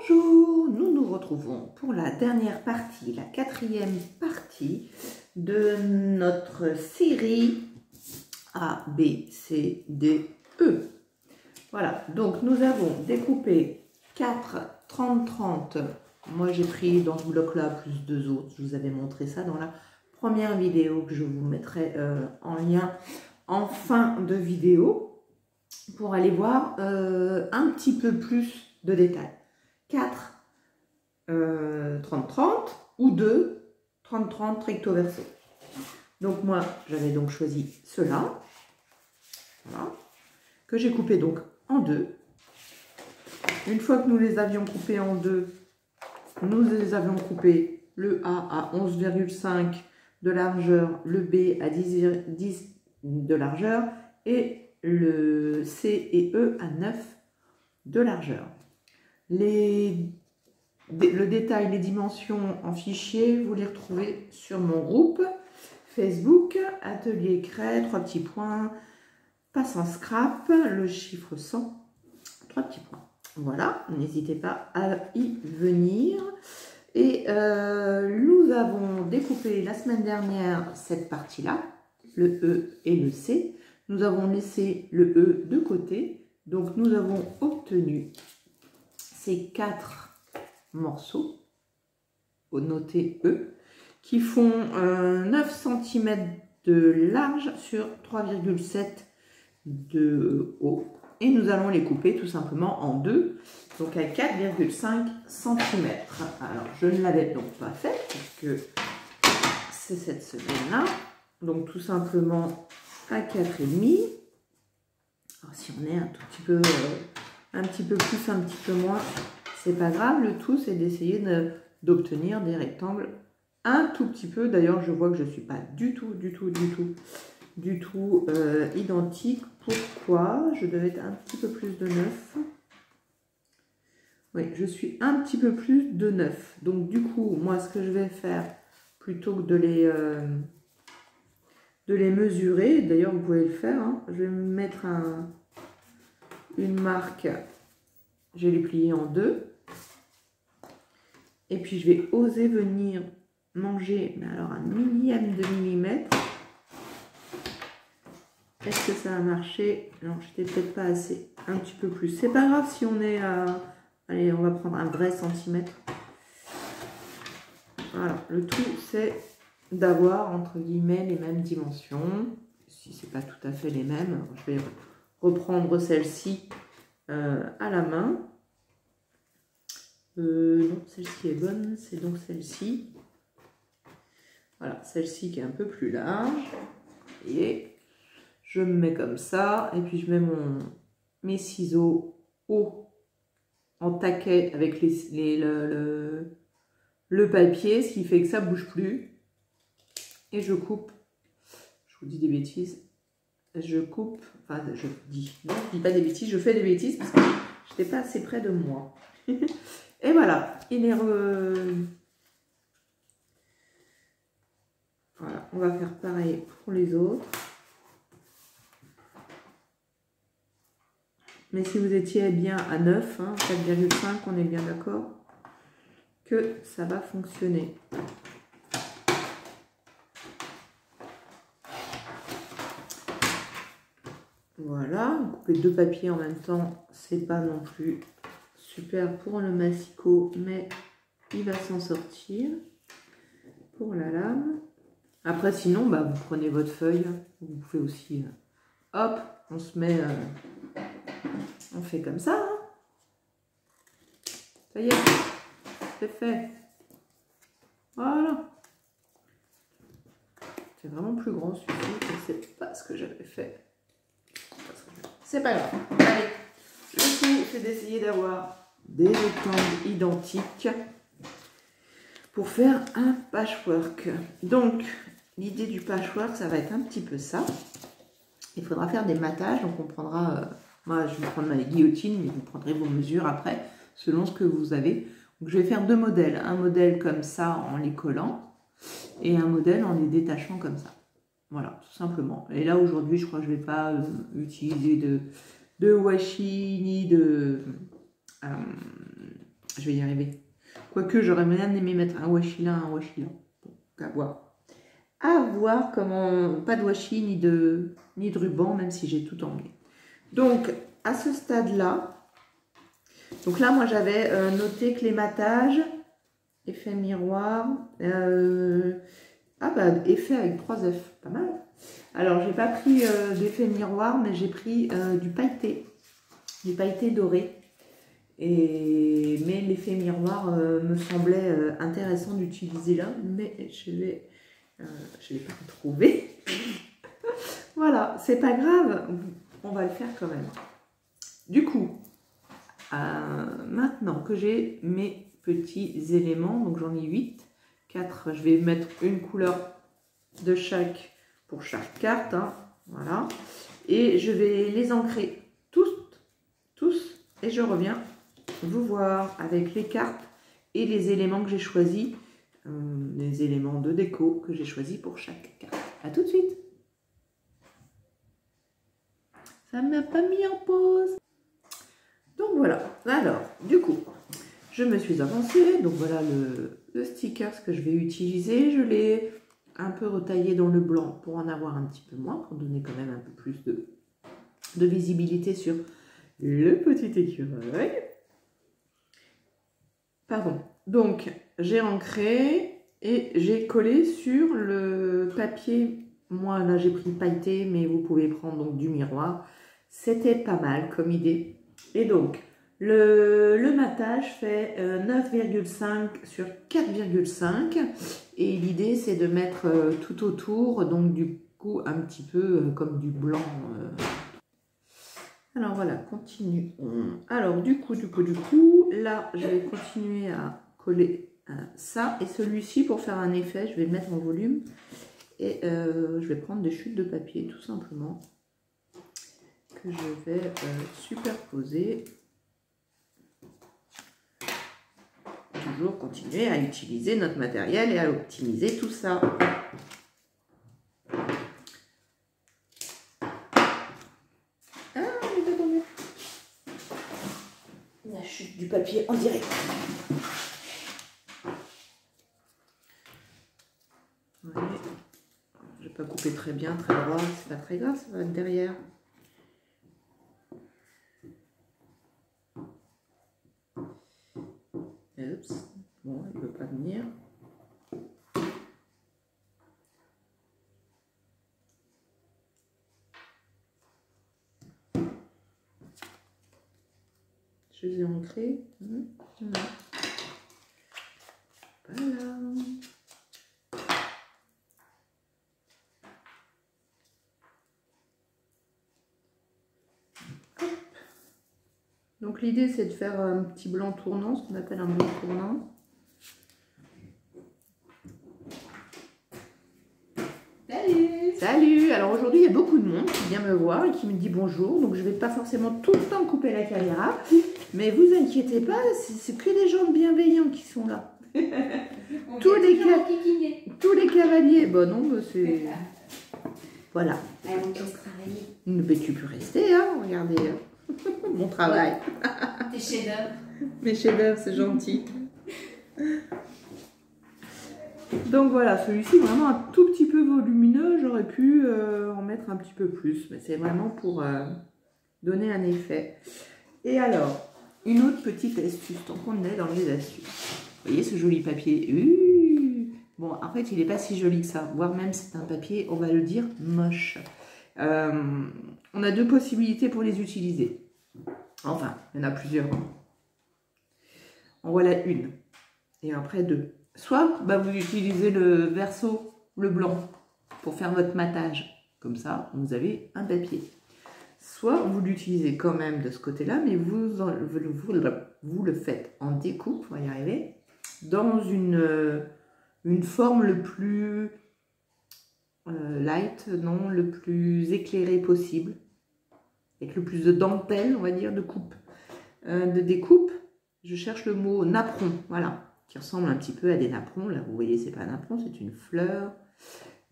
Bonjour, nous nous retrouvons pour la dernière partie, la quatrième partie de notre série A, B, C, D, E. Voilà, donc nous avons découpé 4 30-30. Moi j'ai pris dans ce bloc-là plus 2 autres. Je vous avais montré ça dans la première vidéo que je vous mettrai en lien en fin de vidéo pour aller voir un petit peu plus de détails. 4 30-30 ou 2 30-30 recto verso. Donc moi j'avais donc choisi cela, voilà, que j'ai coupé donc en deux. Une fois que nous les avions coupés en deux, nous les avions coupés le A à 11,5 de largeur, le B à 10 de largeur et le C et E à 9 de largeur. Le détail, les dimensions en fichier, vous les retrouvez sur mon groupe Facebook, Atelier Craie, 3 petits points, passe en scrap, le chiffre 100, 3 petits points. Voilà, n'hésitez pas à y venir. Et nous avons découpé la semaine dernière cette partie-là, le E et le C. Nous avons laissé le E de côté, donc nous avons obtenu ces 4 morceaux, au noté E, qui font 9 cm de large sur 3,7 de haut. Et nous allons les couper tout simplement en deux, donc à 4,5 cm. Alors, je ne l'avais donc pas fait, puisque c'est cette semaine-là. Donc, tout simplement à 4,5. Alors, si on est un tout petit peu, un petit peu plus, un petit peu moins, c'est pas grave. Le tout, c'est d'essayer d'obtenir des rectangles un tout petit peu. D'ailleurs, je vois que je ne suis pas du tout identique. Pourquoi? Je devais être un petit peu plus de 9. Oui, je suis un petit peu plus de 9. Donc du coup, moi ce que je vais faire, plutôt que de les mesurer, d'ailleurs vous pouvez le faire, hein, je vais mettre une marque, je vais les plier en deux. Et puis je vais oser venir manger, mais alors un millième de millimètre. Est-ce que ça a marché? Non, j'étais peut-être pas assez. Un petit peu plus. C'est pas grave si on est à... Allez, on va prendre un vrai centimètre. Voilà. Le tout, c'est d'avoir, entre guillemets, les mêmes dimensions. Si c'est pas tout à fait les mêmes, alors je vais reprendre celle-ci à la main. Non, celle-ci est bonne. C'est donc celle-ci. Voilà, celle-ci qui est un peu plus large. Et je me mets comme ça, et puis je mets mes ciseaux haut en taquet avec le papier, ce qui fait que ça ne bouge plus. Et je coupe, je vous dis des bêtises, je coupe, enfin je dis, non je dis pas des bêtises, je fais des bêtises parce que je n'étais pas assez près de moi. Et voilà, il est Voilà, on va faire pareil pour les autres. Mais si vous étiez bien à 9, hein, 4,5, on est bien d'accord que ça va fonctionner. Voilà, couper 2 papiers en même temps, c'est pas non plus super pour le massicot, mais il va s'en sortir pour la lame. Après, sinon, bah, vous prenez votre feuille, vous pouvez aussi, hop, on se met... on fait comme ça, hein. Ça y est, c'est fait. Voilà. C'est vraiment plus grand celui-ci, je ne sais pas ce que j'avais fait. C'est pas grave. Allez, le tout, c'est d'essayer d'avoir des rectangles identiques pour faire un patchwork. Donc, l'idée du patchwork, ça va être un petit peu ça. Il faudra faire des mattages, donc on prendra... moi, je vais prendre ma guillotine, mais vous prendrez vos mesures après, selon ce que vous avez. Donc, je vais faire 2 modèles. Un modèle comme ça, en les collant, et un modèle en les détachant comme ça. Voilà, tout simplement. Et là, aujourd'hui, je crois que je ne vais pas utiliser de washi, ni de Je vais y arriver. Quoique, j'aurais bien aimé mettre un washi là, un washi là. Bon, à voir. À voir comment... Pas de washi ni de ruban, même si j'ai tout emmené. Donc, à ce stade-là... Donc là, moi, j'avais noté que l'ématage, effet miroir... Ah bah, effet avec 3 F, pas mal. Alors, j'ai pas pris d'effet miroir, mais j'ai pris du pailleté doré. Mais l'effet miroir me semblait intéressant d'utiliser là, mais je l'ai pas trouvé. Voilà, c'est pas grave, on va le faire quand même. Du coup, maintenant que j'ai mes petits éléments, donc j'en ai 8, 4, je vais mettre une couleur de chaque pour chaque carte, hein, voilà. Et je vais les ancrer tous, et je reviens vous voir avec les cartes et les éléments que j'ai choisis, les éléments de déco que j'ai choisis pour chaque carte. À tout de suite. Ça ne m'a pas mis en pause. Donc voilà. Alors, du coup, je me suis avancée. Donc voilà le sticker que je vais utiliser. Je l'ai un peu retaillé dans le blanc pour en avoir un petit peu moins, pour donner quand même un peu plus de visibilité sur le petit écureuil. Pardon. Donc, j'ai ancré et j'ai collé sur le papier. Moi, là, j'ai pris pailleté, mais vous pouvez prendre donc du miroir. C'était pas mal comme idée. Et donc, le matage fait 9,5 sur 4,5. Et l'idée, c'est de mettre tout autour, donc du coup, un petit peu comme du blanc. Alors voilà, continuons. Alors du coup, là, je vais continuer à coller ça. Et celui-ci, pour faire un effet, je vais le mettre en volume. Et je vais prendre des chutes de papier, tout simplement, que je vais superposer. Toujours continuer à utiliser notre matériel et à optimiser tout ça. La chute du papier en direct. Ouais. Je vais pas couper très bien, très droit, c'est pas très grave, ça va être derrière. Oups. Bon, il ne veut pas venir. Je les ai ancrés. Voilà. Donc l'idée, c'est de faire un petit blanc tournant, ce qu'on appelle un blanc tournant. Salut! Salut! Alors aujourd'hui, il y a beaucoup de monde qui vient me voir et qui me dit bonjour. Donc je ne vais pas forcément tout le temps couper la caméra. Mais vous inquiétez pas, c'est que des gens bienveillants qui sont là. tous les cavaliers. Bon non, bah, c'est... Voilà. On peut travailler. Mais tu peux rester, hein, regardez. Mon travail. Tes chefs-d'œuvre. Mes chefs-d'œuvre, c'est gentil. Donc voilà, celui-ci vraiment un tout petit peu volumineux. J'aurais pu en mettre un petit peu plus, mais c'est vraiment pour donner un effet. Et alors, une autre petite astuce, tant qu'on est dans les astuces. Vous voyez ce joli papier? Bon, en fait, il n'est pas si joli que ça. Voire même, c'est un papier, on va le dire, moche. On a deux possibilités pour les utiliser. Enfin, il y en a plusieurs. En voilà une. Et après deux. Soit bah, vous utilisez le verso, le blanc, pour faire votre matage. Comme ça, vous avez un papier. Soit vous l'utilisez quand même de ce côté-là, mais vous le faites en découpe, on va y arriver, dans une forme le plus light, non, le plus éclairé possible, avec le plus de dentelle, on va dire, de coupe, de découpe. Je cherche le mot napperon, voilà, qui ressemble un petit peu à des napperons. Là, vous voyez, c'est pas un napperon, c'est une fleur.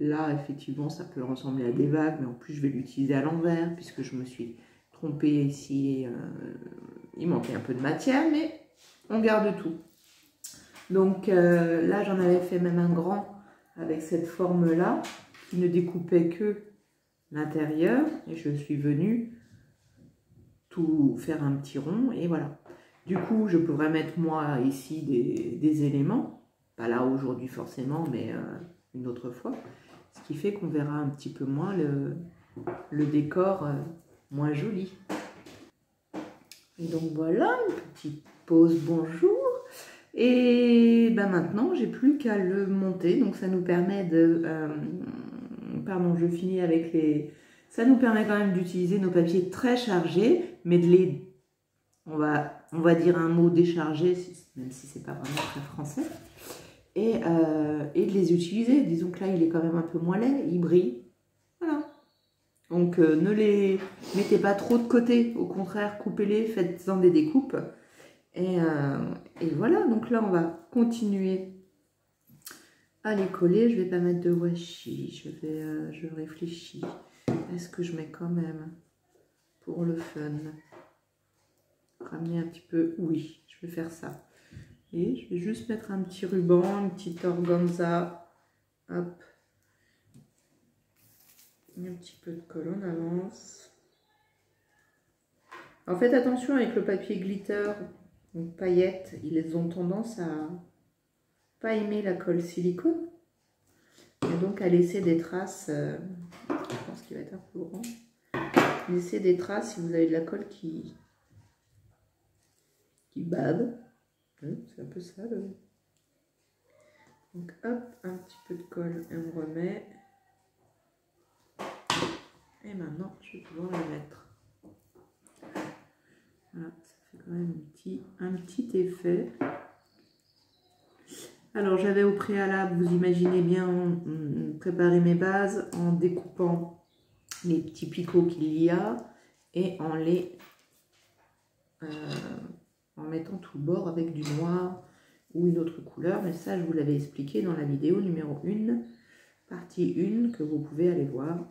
Là, effectivement, ça peut ressembler à des vagues, mais en plus, je vais l'utiliser à l'envers, puisque je me suis trompée ici. Il manquait un peu de matière, mais on garde tout. Donc là, j'en avais fait même un grand avec cette forme-là, qui ne découpait que l'intérieur. Et je suis venue tout faire un petit rond, et voilà. Du coup, je pourrais mettre moi ici des éléments. Pas là aujourd'hui forcément, mais une autre fois. Ce qui fait qu'on verra un petit peu moins le décor moins joli. Et donc voilà, une petite pause bonjour. Et ben maintenant, j'ai plus qu'à le monter. Donc ça nous permet de... pardon, je finis avec les... Ça nous permet quand même d'utiliser nos papiers très chargés, mais de les... On va dire un mot déchargé, même si c'est pas vraiment très français. Et de les utiliser. Disons que là, il est quand même un peu moins laid, il brille. Voilà. Donc ne les mettez pas trop de côté. Au contraire, coupez-les, faites-en des découpes. Et voilà, donc là, on va continuer à les coller. Je vais pas mettre de washi. Je réfléchis. Est-ce que je mets quand même pour le fun? Ramener un petit peu, oui, je vais faire ça. Et je vais juste mettre un petit ruban, une petite organza, hop, un petit peu de colle, on avance. Alors faites attention avec le papier glitter, donc paillettes, ils ont tendance à pas aimer la colle silicone, et donc à laisser des traces, je pense qu'il va être un peu grand, laissez des traces si vous avez de la colle qui bave. C'est un peu ça. Donc hop, un petit peu de colle et on remet. Et maintenant, je vais pouvoir la mettre. Voilà, ça fait quand même un petit effet. Alors j'avais au préalable, vous imaginez bien, préparé mes bases en découpant les petits picots qu'il y a et en mettant tout le bord avec du noir ou une autre couleur, mais ça je vous l'avais expliqué dans la vidéo numéro 1, partie 1, que vous pouvez aller voir,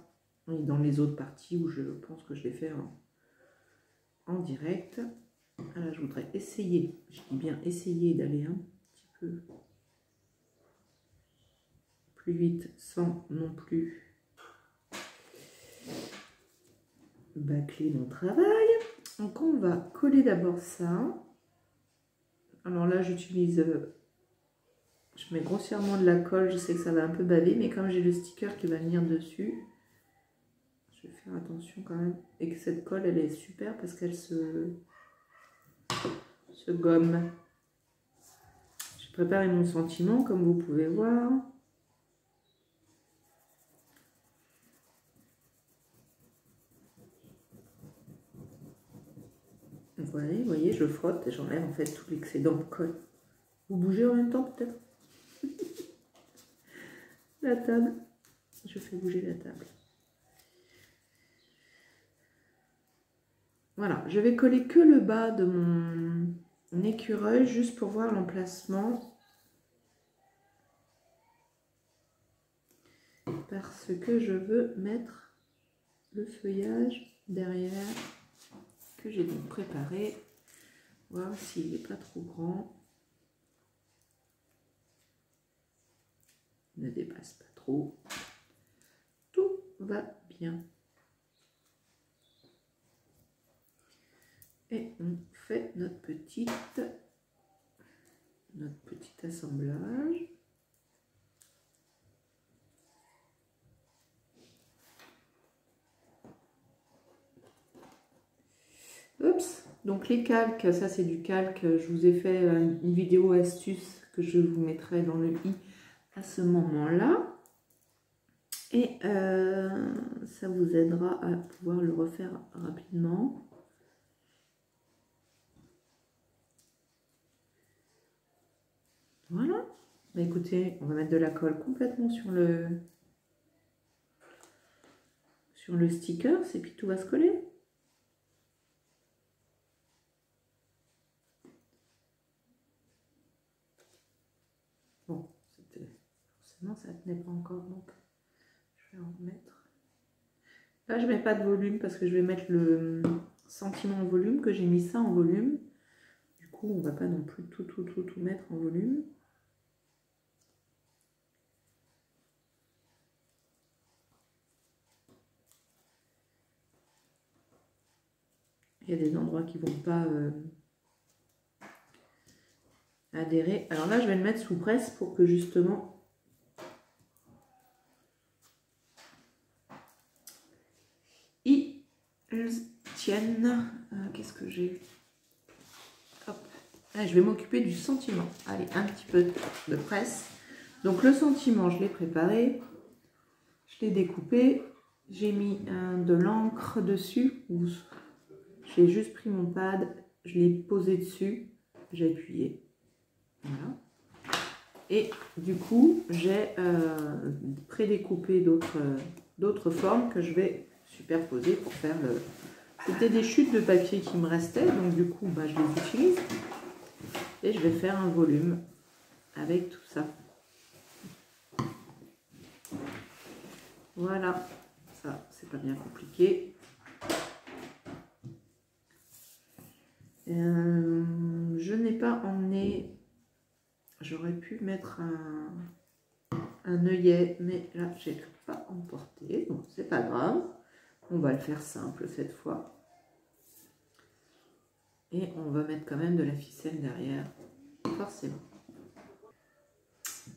et dans les autres parties où je pense que je vais faire en direct. Alors je voudrais essayer, je dis bien essayer d'aller un petit peu plus vite sans non plus bâcler mon travail. Donc on va coller d'abord ça. Alors là j'utilise, je mets grossièrement de la colle, je sais que ça va un peu baver, mais comme j'ai le sticker qui va venir dessus, je vais faire attention quand même. Et que cette colle elle est super parce qu'elle se gomme. J'ai préparé mon sentiment comme vous pouvez voir. Voilà, vous voyez, je frotte et j'enlève en fait tout l'excédent de colle. Vous bougez en même temps peut-être? La table, je fais bouger la table. Voilà, je vais coller que le bas de mon écureuil juste pour voir l'emplacement. Parce que je veux mettre le feuillage derrière que j'ai donc préparé. Voir s'il n'est pas trop grand. Ne dépasse pas trop. Tout va bien. Et on fait notre petit assemblage. Oups, donc les calques, ça c'est du calque, je vous ai fait une vidéo astuce que je vous mettrai dans le i à ce moment-là. Et ça vous aidera à pouvoir le refaire rapidement. Voilà. Bah écoutez, on va mettre de la colle complètement sur le sticker, et puis tout va se coller. Bon, forcément ça ne tenait pas encore, donc je vais en remettre. Là je mets pas de volume parce que je vais mettre le sentiment en volume, que j'ai mis ça en volume. Du coup, on ne va pas non plus tout mettre en volume. Il y a des endroits qui ne vont pas adhérer. Alors là, je vais le mettre sous presse pour que justement ils tiennent. Qu'est-ce que j'ai? Hop. Allez, je vais m'occuper du sentiment. Allez, un petit peu de presse. Donc le sentiment, je l'ai préparé. Je l'ai découpé. J'ai mis de l'encre dessus. J'ai juste pris mon pad, je l'ai posé dessus, j'ai appuyé. Voilà. Et du coup, j'ai prédécoupé d'autres formes que je vais superposer pour faire le... C'était des chutes de papier qui me restaient, donc du coup, bah, je les utilise. Et je vais faire un volume avec tout ça. Voilà, ça, c'est pas bien compliqué. Je n'ai pas emmené, j'aurais pu mettre un œillet, mais là, je n'ai pas emporté, donc c'est pas grave. On va le faire simple cette fois. Et on va mettre quand même de la ficelle derrière, forcément.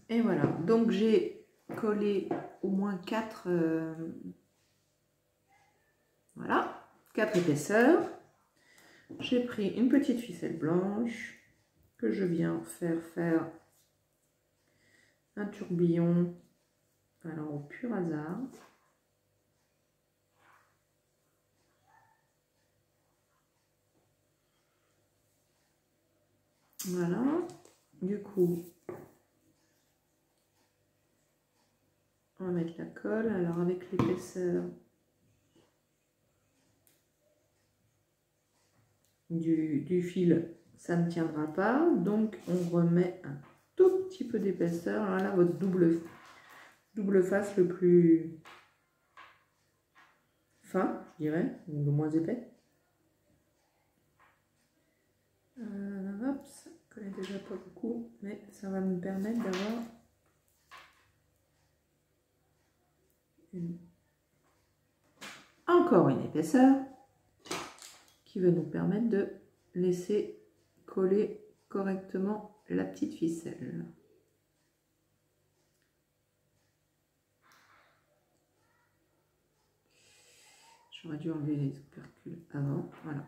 Et voilà, donc j'ai collé au moins 4 voilà, 4 épaisseurs. J'ai pris une petite ficelle blanche que je viens faire un tourbillon, alors au pur hasard. Voilà, du coup, on va mettre la colle. Alors avec l'épaisseur du fil, ça ne tiendra pas, donc on remet un tout petit peu d'épaisseur. Alors là, votre double face le plus fin, je dirais, ou le moins épais. Hop, ça connaît déjà pas beaucoup, mais ça va me permettre d'avoir encore une épaisseur qui va nous permettre de laisser coller correctement la petite ficelle. J'aurais dû enlever les opercules avant, voilà.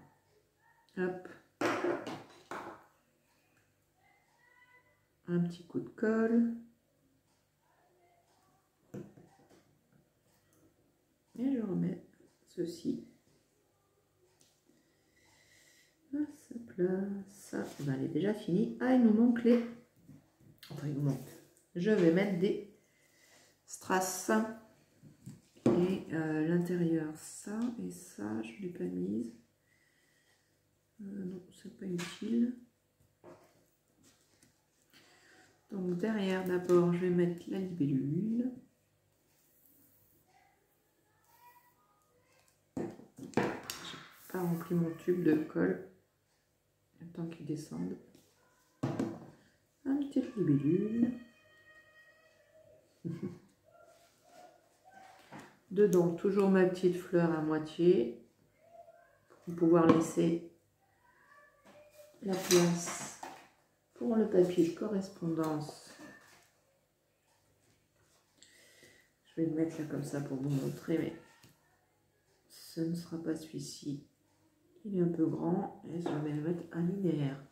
Hop. Un petit coup de colle. Et je remets ceci à sa place. Ben, elle est déjà finie. Ah, il nous manque les... Enfin, il nous manque. Je vais mettre des strass. Et l'intérieur, ça et ça, je ne l'ai pas mise. Non, c'est pas utile. Donc derrière, d'abord, je vais mettre la libellule. J'ai pas rempli mon tube de colle. Le temps qu'il descende. Un petit libellule. Dedans, toujours ma petite fleur à moitié. Pour pouvoir laisser la place pour le papier de correspondance. Je vais le mettre là comme ça pour vous montrer, mais ce ne sera pas celui-ci. Il est un peu grand et je vais le mettre un linéaire.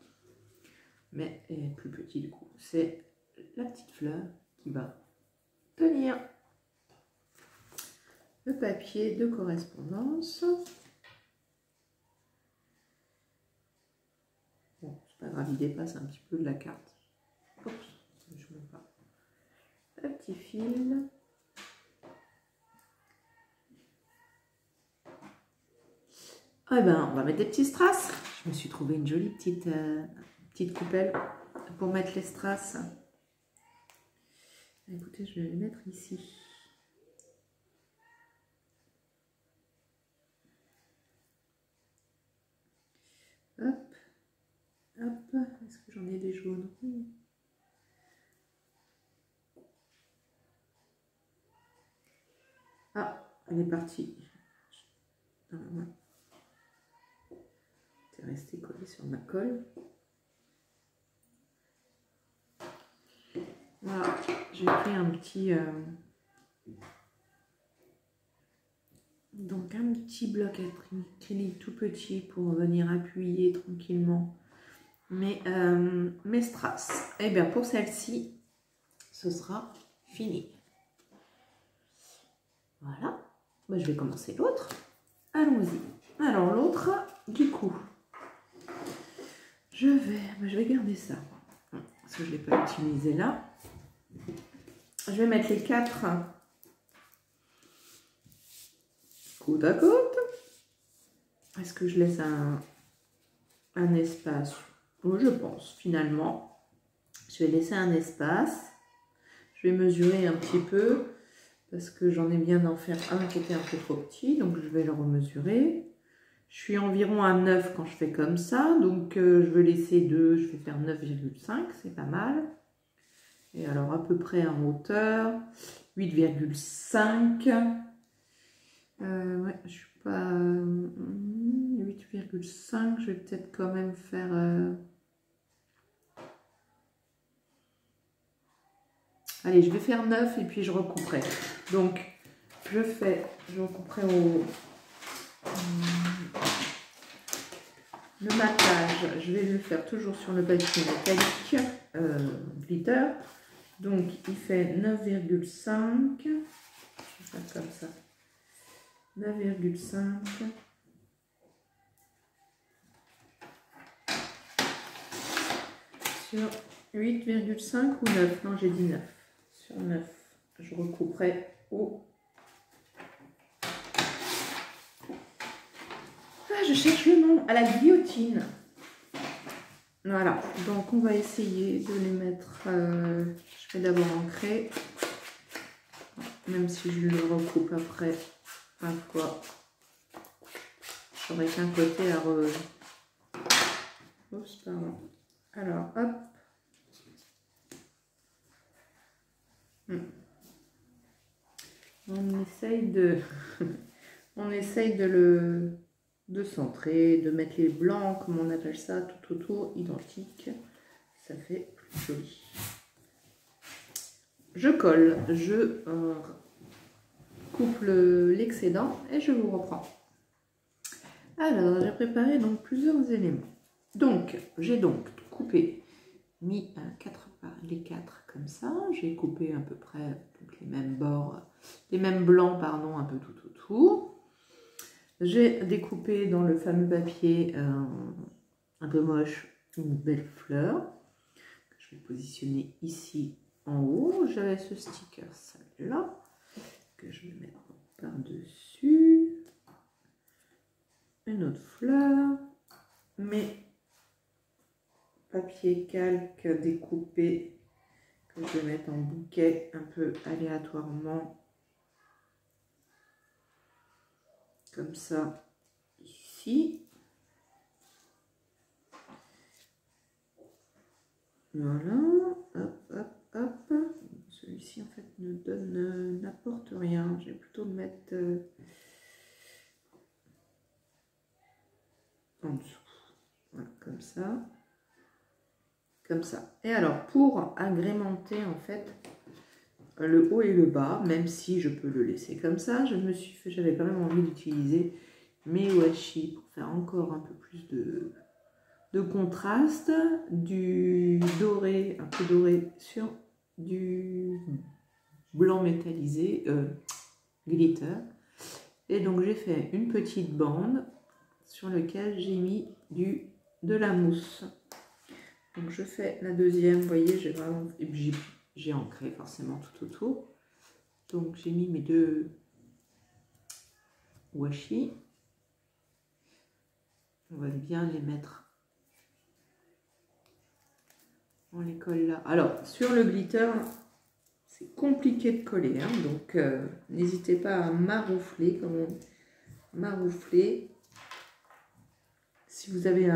Mais il est plus petit du coup. C'est la petite fleur qui va tenir le papier de correspondance. Bon, c'est pas grave, il dépasse un petit peu de la carte. Oups, je ne veux pas. Un petit fil. Ah ben, on va mettre des petits strass. Je me suis trouvé une jolie petite coupelle pour mettre les strass. Écoutez, je vais les mettre ici. Hop, Hop, est-ce que j'en ai des jaunes? Ah, elle est partie. C'est resté collé sur ma colle. Voilà, j'ai pris un petit... Donc un petit bloc acrylique tout petit pour venir appuyer tranquillement mes strass. Et bien pour celle-ci, ce sera fini. Voilà, moi, je vais commencer l'autre. Allons-y. Alors l'autre, du coup, je vais garder ça parce que je ne l'ai pas utilisé là. Je vais mettre les 4 côte à côte. Est-ce que je laisse un espace? Je pense finalement. Je vais laisser un espace. Je vais mesurer un petit peu parce que j'en ai bien d'en faire un qui était un peu trop petit. Donc je vais le remesurer. Je suis environ à 9 quand je fais comme ça. Donc je vais laisser 2. Je vais faire 9,5. C'est pas mal. Et alors à peu près en hauteur. 8,5. Ouais, je suis pas 8,5, je vais peut-être quand même faire allez, je vais faire 9 et puis je recouperai. Donc je recouperai le maquillage, je vais le faire toujours sur le papier métallique glitter. Donc il fait 9,5. Je vais faire comme ça. 9,5 sur 8,5 ou 9. Non, j'ai dit 9. Sur 9, je recouperai au... Ah, je cherche le nom. À la guillotine. Voilà. Donc, on va essayer de les mettre... je vais d'abord ancrer. Même si je le recoupe après. À quoi? J'aurai qu'un côté à Oups, pardon. Alors, hop. On essaye de... on essaye de centrer, de mettre les blancs, comme on appelle ça, tout autour, identique. Ça fait plus joli. Je colle, je coupe l'excédent et je vous reprends. Alors, j'ai préparé donc plusieurs éléments. Donc, j'ai donc coupé, mis les 4 comme ça. J'ai coupé à peu près donc, les mêmes bords, les mêmes blancs, pardon, un peu tout autour. J'ai découpé dans le fameux papier un peu moche une belle fleur que je vais positionner ici en haut. J'avais ce sticker, celle-là, que je vais mettre par-dessus. Une autre fleur, mes papier calque découpé que je vais mettre en bouquet un peu aléatoirement comme ça ici. Voilà, hop, hop, hop. Celui-ci en fait n'apporte rien. Je vais plutôt le mettre en dessous. Voilà, comme ça. Comme ça. Et alors, pour agrémenter en fait le haut et le bas, même si je peux le laisser comme ça, j'avais quand même envie d'utiliser mes washi pour faire encore un peu plus de contraste, du doré, un peu doré sur du blanc métallisé, glitter. Et donc j'ai fait une petite bande sur laquelle j'ai mis de la mousse. Donc je fais la deuxième, vous voyez, j'ai ancré forcément tout autour. Donc j'ai mis mes 2 washi. On va bien les mettre. On les colle là. Alors sur le glitter, c'est compliqué de coller, hein, donc n'hésitez pas à maroufler, comme on dit. Maroufler. Si vous avez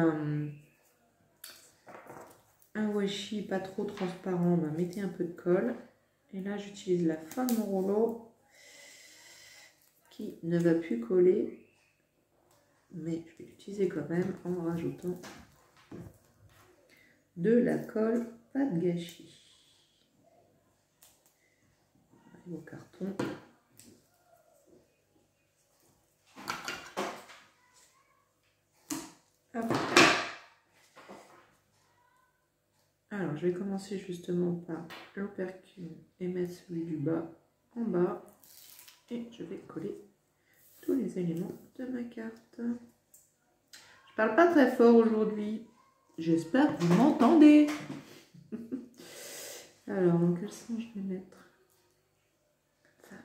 un washi pas trop transparent, bah, mettez un peu de colle. Et là, j'utilise la fin de mon rouleau qui ne va plus coller, mais je vais l'utiliser quand même en rajoutant de la colle, pas de gâchis. Au carton. Hop. Alors, je vais commencer justement par l'opercule et mettre celui du bas en bas. Et je vais coller tous les éléments de ma carte. Je parle pas très fort aujourd'hui. J'espère que vous m'entendez. Alors, dans quel sens je vais mettre ça?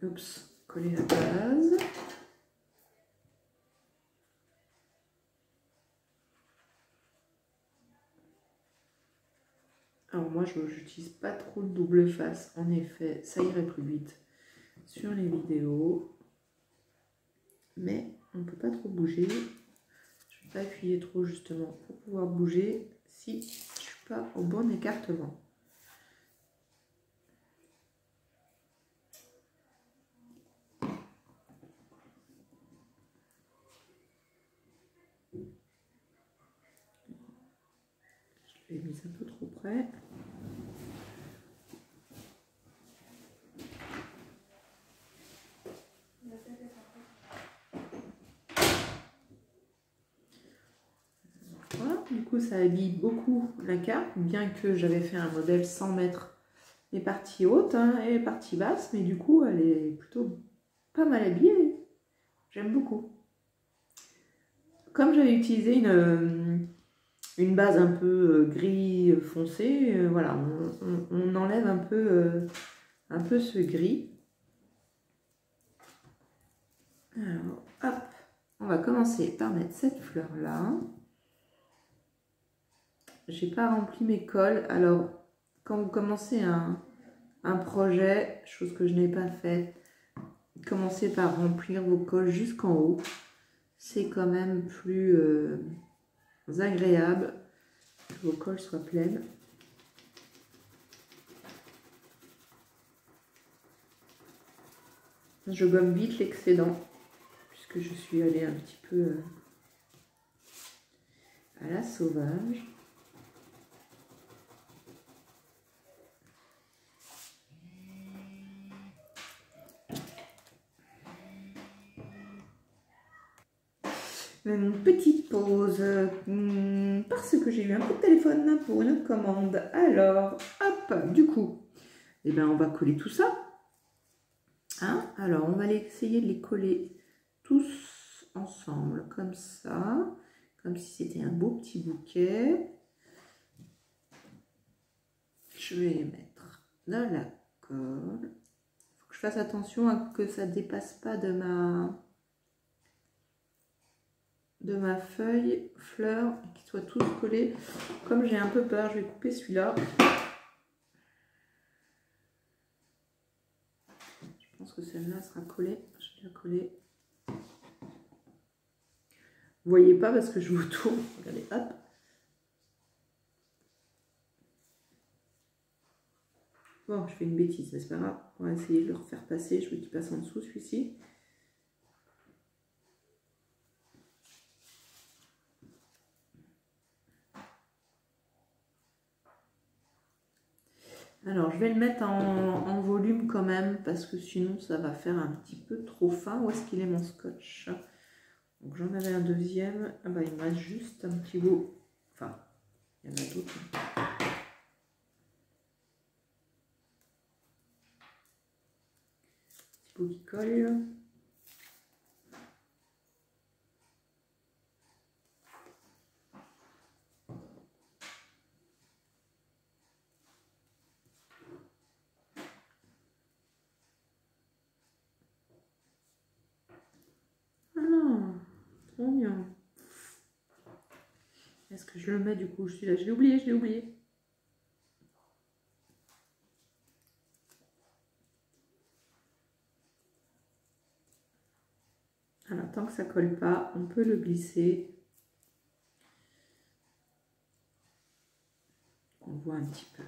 Oups, coller la base. Alors moi, je n'utilise pas trop de double face. En effet, ça irait plus vite sur les vidéos. Mais on ne peut pas trop bouger. Je ne vais pas appuyer trop justement pour pouvoir bouger si je ne suis pas au bon écartement. Je l'ai mise un peu trop près. Voilà, du coup ça habille beaucoup la carte, bien que j'avais fait un modèle sans mettre les parties hautes et les parties basses, mais du coup elle est plutôt pas mal habillée. J'aime beaucoup. Comme j'avais utilisé une base un peu gris foncé, voilà, on enlève un peu ce gris. Alors, hop, on va commencer par mettre cette fleur là. J'ai pas rempli mes cols. Alors, quand vous commencez un projet, chose que je n'ai pas faite, commencez par remplir vos cols jusqu'en haut. C'est quand même plus agréable que vos cols soient pleines. Je gomme vite l'excédent puisque je suis allée un petit peu à la sauvage. Une petite pause parce que j'ai eu un coup de téléphone pour une autre commande. Alors, hop, du coup, eh ben, on va coller tout ça. Hein? Alors, on va essayer de les coller tous ensemble, comme ça, comme si c'était un beau petit bouquet. Je vais mettre de la colle. Il faut que je fasse attention à que ça ne dépasse pas de ma feuille fleur, qu'ils soient tous collés. Comme j'ai un peu peur, je vais couper celui-là. Je pense que celle-là sera collée. Je vais la coller. Vous voyez pas parce que je vous tourne. Regardez, hop. Bon, je fais une bêtise, mais c'est pas grave. On va essayer de le refaire passer. Je veux qu'il passe en dessous, celui-ci. Alors, je vais le mettre en volume quand même, parce que sinon, ça va faire un petit peu trop fin. Où est-ce qu'il est mon scotch? Donc, j'en avais un deuxième. Ah bah, il me reste juste un petit bout. Enfin, il y en a d'autres. Petit bout qui colle. Ah, trop bien. Est-ce que je le mets du coup? Je l'ai oublié, je l'ai oublié. Alors, tant que ça colle pas, on peut le glisser. On voit un petit peu.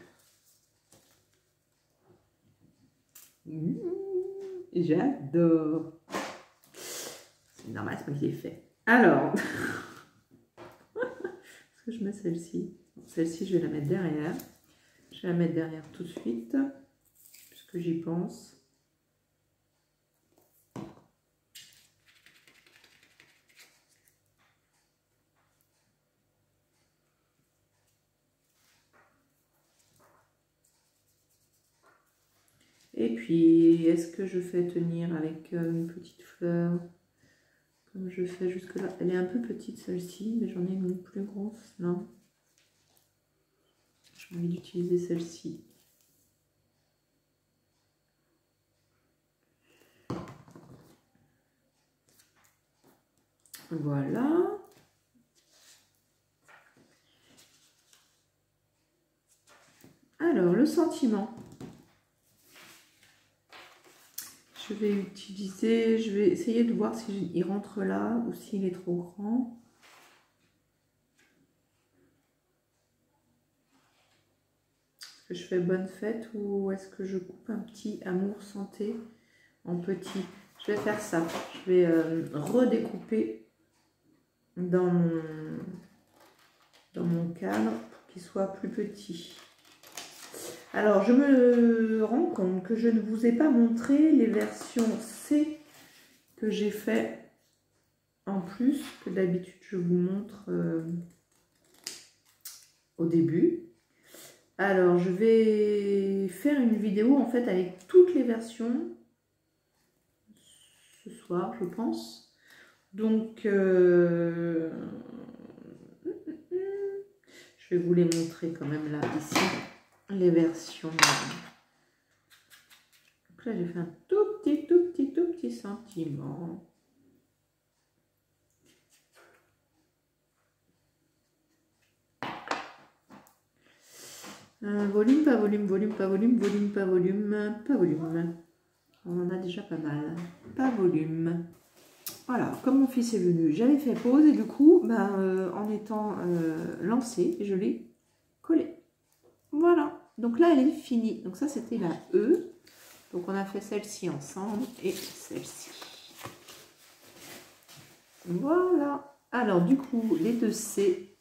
J'adore. C'est normal, c'est moi qui l'ai fait. Alors, est-ce que je mets celle-ci? Celle-ci, je vais la mettre derrière. Je vais la mettre derrière tout de suite, puisque j'y pense. Et puis, est-ce que je fais tenir avec une petite fleur, comme je fais jusque-là? Elle est un peu petite celle-ci, mais j'en ai une plus grosse là. J'ai envie d'utiliser celle-ci. Voilà. Alors, le sentiment. Je vais essayer de voir s'il rentre là ou s'il est trop grand. Est-ce que je fais bonne fête ou est-ce que je coupe un petit amour santé en petit? Je vais faire ça. Je vais redécouper dans mon cadre pour qu'il soit plus petit. Alors, je me rends compte que je ne vous ai pas montré les versions C que j'ai fait en plus, que d'habitude je vous montre au début. Alors, je vais faire une vidéo en fait avec toutes les versions ce soir, je pense. Donc, je vais vous les montrer quand même là, ici. Les versions. Donc là, j'ai fait un tout petit sentiment. Volume, pas volume, volume, pas volume, volume, pas volume, pas volume. On en a déjà pas mal. Pas volume. Voilà, comme mon fils est venu, j'avais fait pause et du coup, en étant lancée, je l'ai collée. Voilà. Donc là, elle est finie. Donc ça, c'était la E. Donc on a fait celle-ci ensemble et celle-ci. Voilà. Alors du coup, les deux C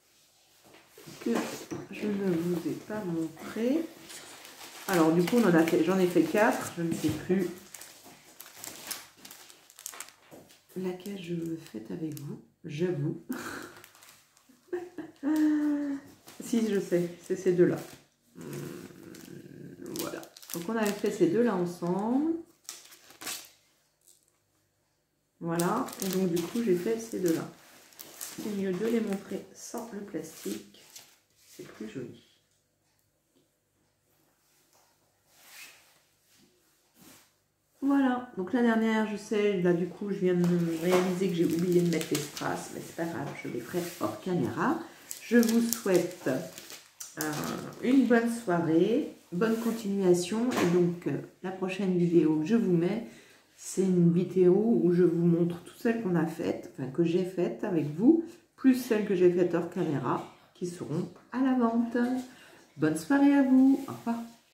que je ne vous ai pas montré. Alors du coup, j'en ai fait 4. Je ne sais plus laquelle je veux faire avec vous. J'avoue. Si, je sais. C'est ces deux-là. Voilà. Donc on avait fait ces deux-là ensemble. Voilà. Et donc du coup, j'ai fait ces deux-là. C'est mieux de les montrer sans le plastique. C'est plus joli. Voilà. Donc la dernière, je sais, là du coup, je viens de réaliser que j'ai oublié de mettre les strass. Mais c'est pas grave, je les ferai hors caméra. Je vous souhaite une bonne soirée, bonne continuation. Et donc, la prochaine vidéo que je vous mets, c'est une vidéo où je vous montre toutes celles qu'on a faites, enfin que j'ai faites avec vous, plus celles que j'ai faites hors caméra, qui seront à la vente. Bonne soirée à vous. Au revoir.